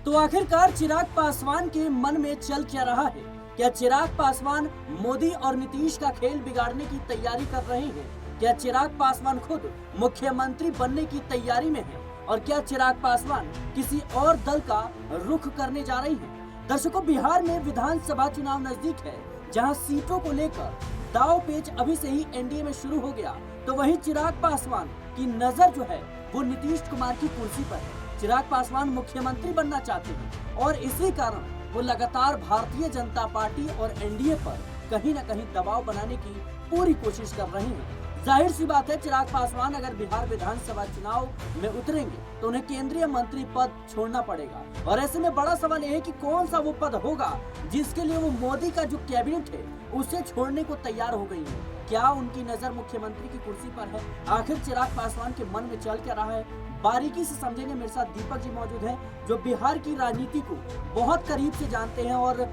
तो आखिरकार चिराग पासवान के मन में चल क्या रहा है? क्या चिराग पासवान मोदी और नीतीश का खेल बिगाड़ने की तैयारी कर रहे हैं? क्या चिराग पासवान खुद मुख्यमंत्री बनने की तैयारी में है? और क्या चिराग पासवान किसी और दल का रुख करने जा रही है? दर्शकों, बिहार में विधानसभा चुनाव नजदीक है, जहां सीटों को लेकर दाव पेच अभी से ही एनडीए में शुरू हो गया, तो वहीं चिराग पासवान की नजर जो है वो नीतीश कुमार की कुर्सी पर है। चिराग पासवान मुख्यमंत्री बनना चाहते हैं और इसी कारण वो लगातार भारतीय जनता पार्टी और एनडीए पर कहीं न कहीं दबाव बनाने की पूरी कोशिश कर रहे हैं। जाहिर सी बात है, चिराग पासवान अगर बिहार विधानसभा चुनाव में उतरेंगे तो उन्हें केंद्रीय मंत्री पद छोड़ना पड़ेगा। और ऐसे में बड़ा सवाल यह है कि कौन सा वो पद होगा जिसके लिए वो मोदी का जो कैबिनेट है उसे छोड़ने को तैयार हो गई है। क्या उनकी नजर मुख्यमंत्री की कुर्सी पर है? आखिर चिराग पासवान के मन में चल क्या रहा है, बारीकी से समझेंगे। मेरे साथ दीपक जी मौजूद हैं, जो बिहार की राजनीति को बहुत करीब से जानते हैं और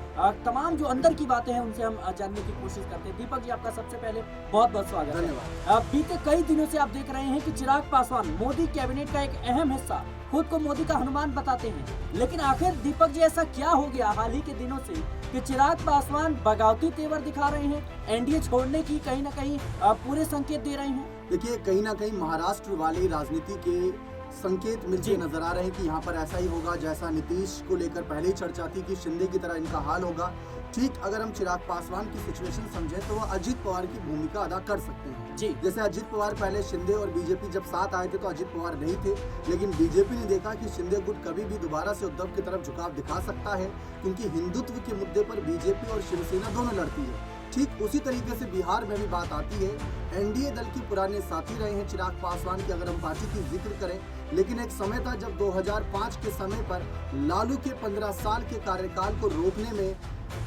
तमाम जो अंदर की बातें हैं उनसे हम जानने की कोशिश करते हैं। दीपक जी, आपका सबसे पहले बहुत बहुत स्वागत है। धन्यवाद। बीते कई दिनों से आप देख रहे हैं कि चिराग पासवान मोदी कैबिनेट का एक अहम हिस्सा, खुद को मोदी का हनुमान बताते हैं, लेकिन आखिर दीपक जी ऐसा क्या हो गया हाल ही के दिनों से कि चिराग पासवान बगावती तेवर दिखा रहे हैं, एनडीए छोड़ने की कहीं ना कहीं पूरे संकेत दे रहे हैं? देखिए, कहीं ना कहीं महाराष्ट्र वाली राजनीति के संकेत मिलते नजर आ रहे हैं कि यहाँ पर ऐसा ही होगा जैसा नीतीश को लेकर पहले ही चर्चा थी कि शिंदे की तरह इनका हाल होगा। ठीक अगर हम चिराग पासवान की सिचुएशन समझें तो वह अजित पवार की भूमिका अदा कर सकते हैं जी। जैसे अजित पवार पहले शिंदे और बीजेपी जब साथ आए थे तो अजित पवार नहीं थे, लेकिन बीजेपी ने देखा कि शिंदे गुट कभी भी दोबारा से उद्धव की तरफ झुकाव दिखा सकता है, क्योंकि हिंदुत्व के मुद्दे पर बीजेपी और शिवसेना दोनों लड़ती है। ठीक उसी तरीके से बिहार में भी बात आती है। एनडीए दल के पुराने साथी रहे हैं चिराग पासवान की, अगर हम पार्टी की जिक्र करें, लेकिन एक समय था जब 2005 के समय पर लालू के 15 साल के कार्यकाल को रोकने में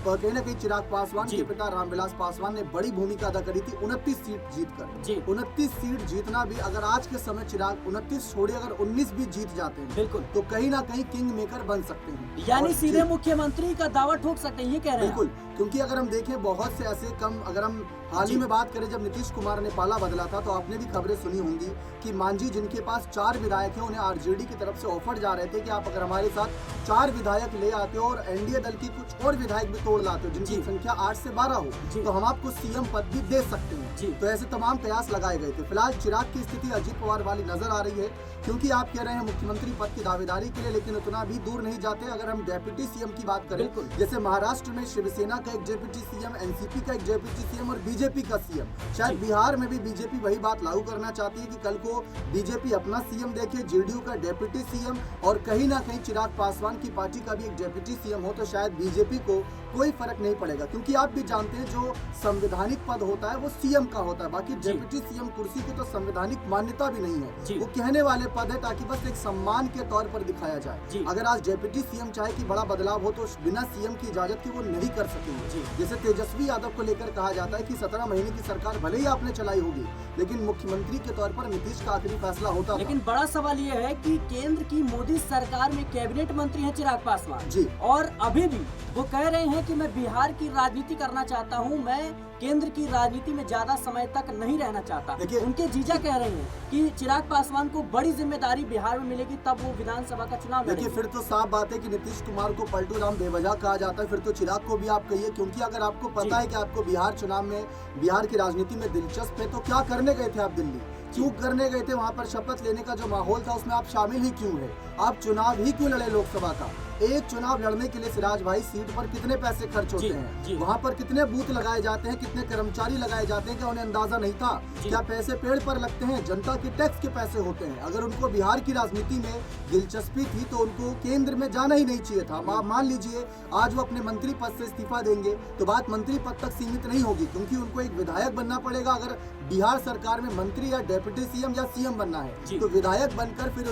कहीं ना कहीं चिराग पासवान के पिता रामविलास पासवान ने बड़ी भूमिका अदा करी थी 29 सीट जीतकर। 29 सीट जीतना भी, अगर आज के समय चिराग 29 छोड़े अगर 19 भी जीत जाते हैं बिल्कुल, तो कहीं ना कहीं किंग मेकर बन सकते हैं, यानी सीधे मुख्यमंत्री का दावा ठोक सकते हैं, ये कह रहे हैं? बिल्कुल, क्योंकि अगर हम देखें बहुत से ऐसे कम, अगर हम हाल ही में बात करें जब नीतीश कुमार ने पाला बदला था तो आपने भी खबरें सुनी होंगी कि मांझी जिनके पास 4 विधायक हैं उन्हें आरजेडी की तरफ से ऑफर जा रहे थे कि आप अगर हमारे साथ 4 विधायक ले आते हो और एनडीए दल की कुछ और विधायक भी तोड़ लाते हो जिनकी संख्या 8 से 12 हो तो हम आपको सीएम पद भी दे सकते हैं। तो ऐसे तमाम कयास लगाए गए थे। फिलहाल चिराग की स्थिति अजित पवार वाली नजर आ रही है, क्योंकि आप कह रहे हैं मुख्यमंत्री पद की दावेदारी के लिए, लेकिन उतना भी दूर नहीं जाते। अगर हम डेप्यूटी सीएम की बात करें, जैसे महाराष्ट्र में शिवसेना का एक डेप्यूटी सीएम, एनसीपी का एक डेप्यूटी सीएम और बीजेपी का सीएम, शायद बिहार में भी बीजेपी वही बात लागू करना चाहती है कि कल को बीजेपी अपना सीएम देखे, जेडीयू का डेप्यूटी सीएम और कहीं ना कहीं चिराग पासवान की पार्टी का भी एक डेप्यूटी सीएम हो, तो शायद बीजेपी को कोई फर्क नहीं पड़ेगा, क्योंकि आप भी जानते हैं जो संवैधानिक पद होता है वो सीएम का होता है। बाकी डेप्यूटी सीएम कुर्सी की तो संवैधानिक मान्यता भी नहीं है, वो कहने वाले पद है ताकि बस एक सम्मान के तौर पर दिखाया जाए। अगर आज डेप्यूटी सीएम चाहे कि बड़ा बदलाव हो तो बिना सीएम की इजाजत की वो नहीं कर सकेंगे। जैसे तेजस्वी यादव को लेकर कहा जाता है कि 17 महीने की सरकार भले ही आपने चलाई होगी, लेकिन मुख्यमंत्री के तौर पर नीतीश का आखिरी फैसला होता। लेकिन बड़ा सवाल ये है कि केंद्र की मोदी सरकार में कैबिनेट मंत्री हैं चिराग पासवान जी, और अभी भी वो कह रहे हैं कि मैं बिहार की राजनीति करना चाहता हूं, मैं केंद्र की राजनीति में ज्यादा समय तक नहीं रहना चाहता। उनके जीजा कह रहे हैं कि चिराग पासवान को बड़ी जिम्मेदारी बिहार में मिलेगी, तब वो विधानसभा का चुनाव लड़ेंगे। देखिए, फिर तो साफ बात है कि नीतीश कुमार को पलटू राम बेवजह कहा जाता है, फिर तो चिराग को भी आप कहिए, क्योंकि अगर आपको पता है कि आपको बिहार चुनाव में, बिहार की राजनीति में दिलचस्प है, तो क्या करने गए थे आप दिल्ली? क्यों करने गए थे? वहाँ पर शपथ लेने का जो माहौल था उसमें आप शामिल ही क्यों है? आप चुनाव ही क्यों लड़े लोकसभा का? एक चुनाव लड़ने के लिए सिराज भाई सीट पर कितने पैसे खर्च होते हैं, वहाँ पर कितने बूथ लगाए जाते हैं, कितने कर्मचारी लगाए जाते हैं, क्या उन्हें अंदाजा नहीं था? क्या पैसे पेड़ पर लगते हैं? जनता के टैक्स के पैसे होते हैं। अगर उनको बिहार की राजनीति में दिलचस्पी थी तो उनको केंद्र में जाना ही नहीं चाहिए था। आप मान लीजिए आज वो अपने मंत्री पद से इस्तीफा देंगे तो बात मंत्री पद तक सीमित नहीं होगी, क्योंकि उनको एक विधायक बनना पड़ेगा। अगर बिहार सरकार में मंत्री या डेप्यूटी सीएम या सीएम बनना है तो विधायक बनकर फिर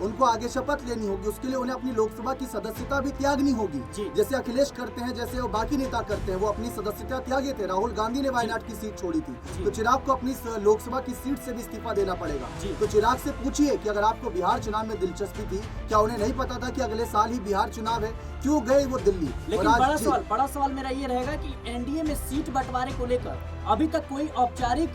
उनको आगे शपथ लेनी होगी। उसके लिए उन्हें अपनी लोकसभा की सदस्यता भी त्यागनी होगी, जैसे अखिलेश करते हैं, जैसे वो बाकी नेता करते हैं। वो अपनी सदस्यता त्यागे थे। राहुल गांधी ने वायनाड की सीट छोड़ी थी, तो चिराग को अपनी लोकसभा की सीट से भी इस्तीफा देना पड़ेगा। तो चिराग से पूछिए कि अगर आपको बिहार चुनाव में दिलचस्पी थी, क्या उन्हें नहीं पता था कि अगले साल ही बिहार चुनाव है? क्यों गए वो दिल्ली? लेकिन और आज बड़ा सवाल मेरा ये रहेगा कि एनडीए में सीट बंटवारे को लेकर अभी तक कोई औपचारिक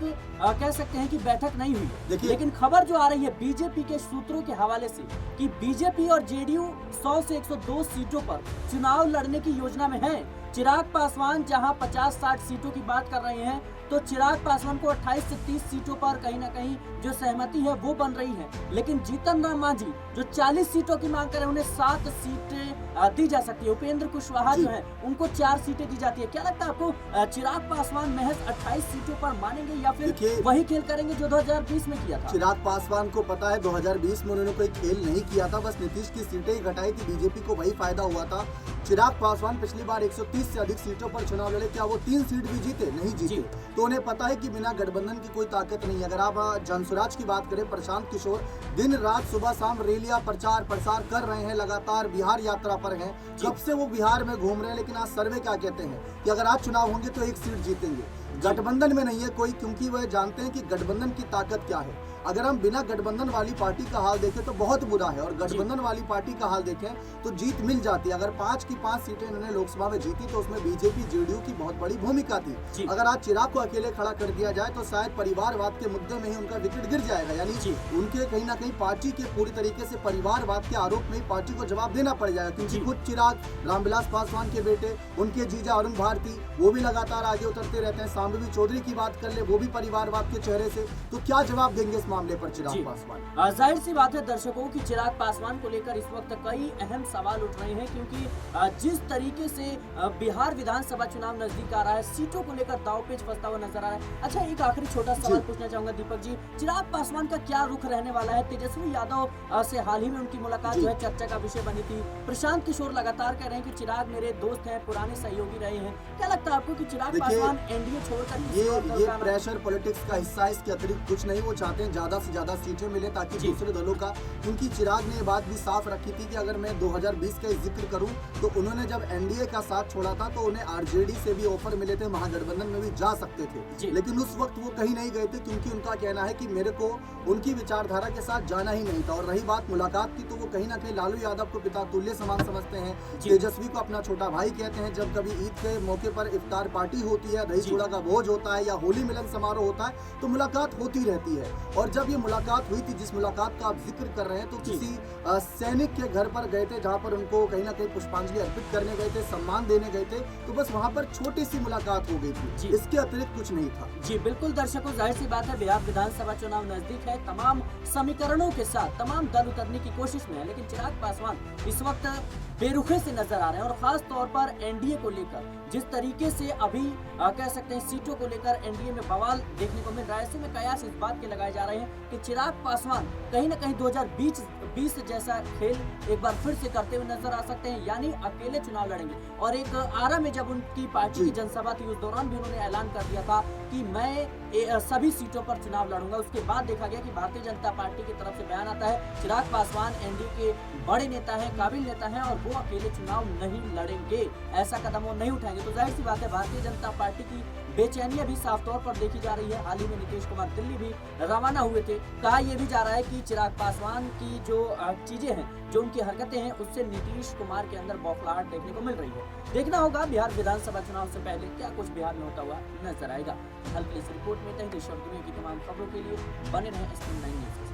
कह सकते हैं कि बैठक नहीं हुई है। लेकिन खबर जो आ रही है बीजेपी के सूत्रों के हवाले से कि बीजेपी और जेडीयू 100 से 102 सीटों पर चुनाव लड़ने की योजना में है। चिराग पासवान जहां 50-60 सीटों की बात कर रहे हैं, तो चिराग पासवान को 28 से 30 सीटों पर कहीं ना कहीं जो सहमति है वो बन रही है। लेकिन जीतन राम मांझी जो 40 सीटों की मांग कर रहे हैं, उन्हें 7 सीटें दी जा सकती है। उपेंद्र कुशवाहा जो है उनको 4 सीटें दी जाती है। क्या लगता है आपको, चिराग पासवान महज 28 सीटों पर मानेंगे या फिर वही खेल करेंगे जो 2020 में किया था? चिराग पासवान को पता है 2020 में उन्होंने कोई खेल नहीं किया था, बस नीतीश की सीटें ही घटाई थी, बीजेपी को वही फायदा हुआ था। चिराग पासवान पिछली बार 130 से अधिक सीटों पर चुनाव लड़े, क्या वो 3 सीट भी जीते? नहीं जीते। तो उन्हें पता है कि बिना गठबंधन की कोई ताकत नहीं है। अगर आप जनसुराज की बात करें, प्रशांत किशोर दिन रात सुबह शाम रैलियां प्रचार प्रसार कर रहे हैं, लगातार बिहार यात्रा पर हैं। कब से वो बिहार में घूम रहे हैं, लेकिन आज सर्वे क्या कहते हैं कि अगर आज चुनाव होंगे तो 1 सीट जीतेंगे। गठबंधन में नहीं है कोई, क्योंकि वह जानते हैं कि गठबंधन की ताकत क्या है। अगर हम बिना गठबंधन वाली पार्टी का हाल देखें तो बहुत बुरा है, और गठबंधन वाली पार्टी का हाल देखें तो जीत मिल जाती है। अगर 5 की 5 सीटें इन्होंने लोकसभा में जीती तो उसमें बीजेपी जेडीयू की बहुत बड़ी भूमिका थी। अगर आज चिराग को अकेले खड़ा कर दिया जाए तो शायद परिवारवाद के मुद्दे में ही उनका विकेट गिर जाएगा, यानी उनके कहीं ना कहीं पार्टी के पूरी तरीके से परिवारवाद के आरोप में पार्टी को जवाब देना पड़ जाएगा। क्योंकि खुद चिराग रामविलास पासवान के बेटे, उनके जीजा अरुण भारती, वो भी लगातार आगे उतरते रहते हैं। शांभवी चौधरी की बात कर ले, वो भी परिवारवाद के चेहरे से, तो क्या जवाब देंगे इस मामले पर चिराग पासवान? जाहिर सी बात है दर्शकों की चिराग पासवान को लेकर इस वक्त कई अहम सवाल उठ रहे हैं, क्योंकि जिस तरीके से बिहार विधानसभा चुनाव नजदीक आ रहा है, सीटों को लेकर दांवपेच फंसता हुआ नजर आ रहा है। अच्छा, एक आखिरी छोटा सवाल पूछना चाहूंगा दीपक जी, चिराग पासवान का क्या रुख रहने वाला है? तेजस्वी यादव से हाल ही में उनकी मुलाकात जो है चर्चा का विषय बनी थी। प्रशांत किशोर लगातार कह रहे हैं कि चिराग मेरे दोस्त हैं, पुराने सहयोगी रहे हैं। क्या लगता है आपको कि चिराग पासवान एनडीए छोड़कर ये प्रेशर पॉलिटिक्स का हिस्सा है, इसके अतिरिक्त कुछ नहीं। वो चाहते हैं ज्यादा से ज्यादा सीटें मिले ताकि दूसरे दलों का, क्योंकि चिराग ने ये बात भी साफ रखी थी कि अगर मैं 2020 का जिक्र करूं तो उन्होंने जब एनडीए का साथ छोड़ा था तो उन्हें आरजेडी से भी ऑफर मिले थे, महागठबंधन में भी जा सकते थे, लेकिन उस वक्त वो कहीं नहीं गए थे, क्योंकि उनका कहना है कि मेरे को उनकी विचारधारा के साथ जाना ही नहीं था। और रही बात मुलाकात की, तो वो कहीं ना कहीं लालू यादव को पिता तुल्य समान समझते हैं, तेजस्वी को अपना छोटा भाई कहते हैं। जब कभी ईद के मौके पर इफ्तार पार्टी होती है, दही चूड़ा का भोज होता है या होली मिलन समारोह होता है, तो मुलाकात होती रहती है। और जब ये मुलाकात हुई थी, जिस मुलाकात का आप जिक्र कर रहे हैं, तो किसी सैनिक के घर पर गए थे, जहां पर उनको कहीं ना कहीं पुष्पांजलि अर्पित करने गए थे, सम्मान देने गए थे, तो बस वहां पर छोटी सी मुलाकात हो गई थी, इसके अतिरिक्त कुछ नहीं था। जी बिल्कुल दर्शकों, जाहिर सी बात है बिहार विधानसभा चुनाव नजदीक है, तमाम समीकरणों के साथ तमाम दल उतरने की कोशिश में है, लेकिन चिराग पासवान इस वक्त बेरुखे से नजर आ रहे हैं। और खास तौर पर एनडीए को लेकर जिस तरीके से अभी कह सकते हैं सीटों को लेकर एनडीए में बवाल देखने को मिल रहा है, ऐसे में कयास इस बात के लगाए जा रहे हैं कि चिराग पासवान कहीं ना कहीं 2020 जैसा खेल एक बार फिर से करते हुए नजर आ सकते हैं, यानी अकेले चुनाव लड़ेंगे। और एक आरा में जब उनकी पार्टी की जनसभा थी, उस दौरान भी उन्होंने ऐलान कर दिया था कि मैं सभी सीटों पर चुनाव लड़ूंगा। उसके बाद देखा गया कि भारतीय जनता पार्टी की तरफ से बयान आता है चिराग पासवान एनडीए के बड़े नेता हैं, काबिल नेता हैं, और वो अकेले चुनाव नहीं लड़ेंगे, ऐसा कदम वो नहीं उठाएंगे। तो जाहिर सी बात है भारतीय जनता पार्टी की बेचैनी अभी साफ तौर पर देखी जा रही है। हाल ही में नीतीश कुमार दिल्ली भी रवाना हुए थे। कहा यह भी जा रहा है कि चिराग पासवान की जो चीजें हैं, जो उनकी हरकतें हैं, उससे नीतीश कुमार के अंदर बौखलाहट देखने को मिल रही है। देखना होगा बिहार विधानसभा चुनाव से पहले क्या कुछ बिहार में होता हुआ नजर आएगा। हल्की इस रिपोर्ट में देश और दुनिया की तमाम खबरों के लिए बने रहें स्क्रीन 9 न्यूज़।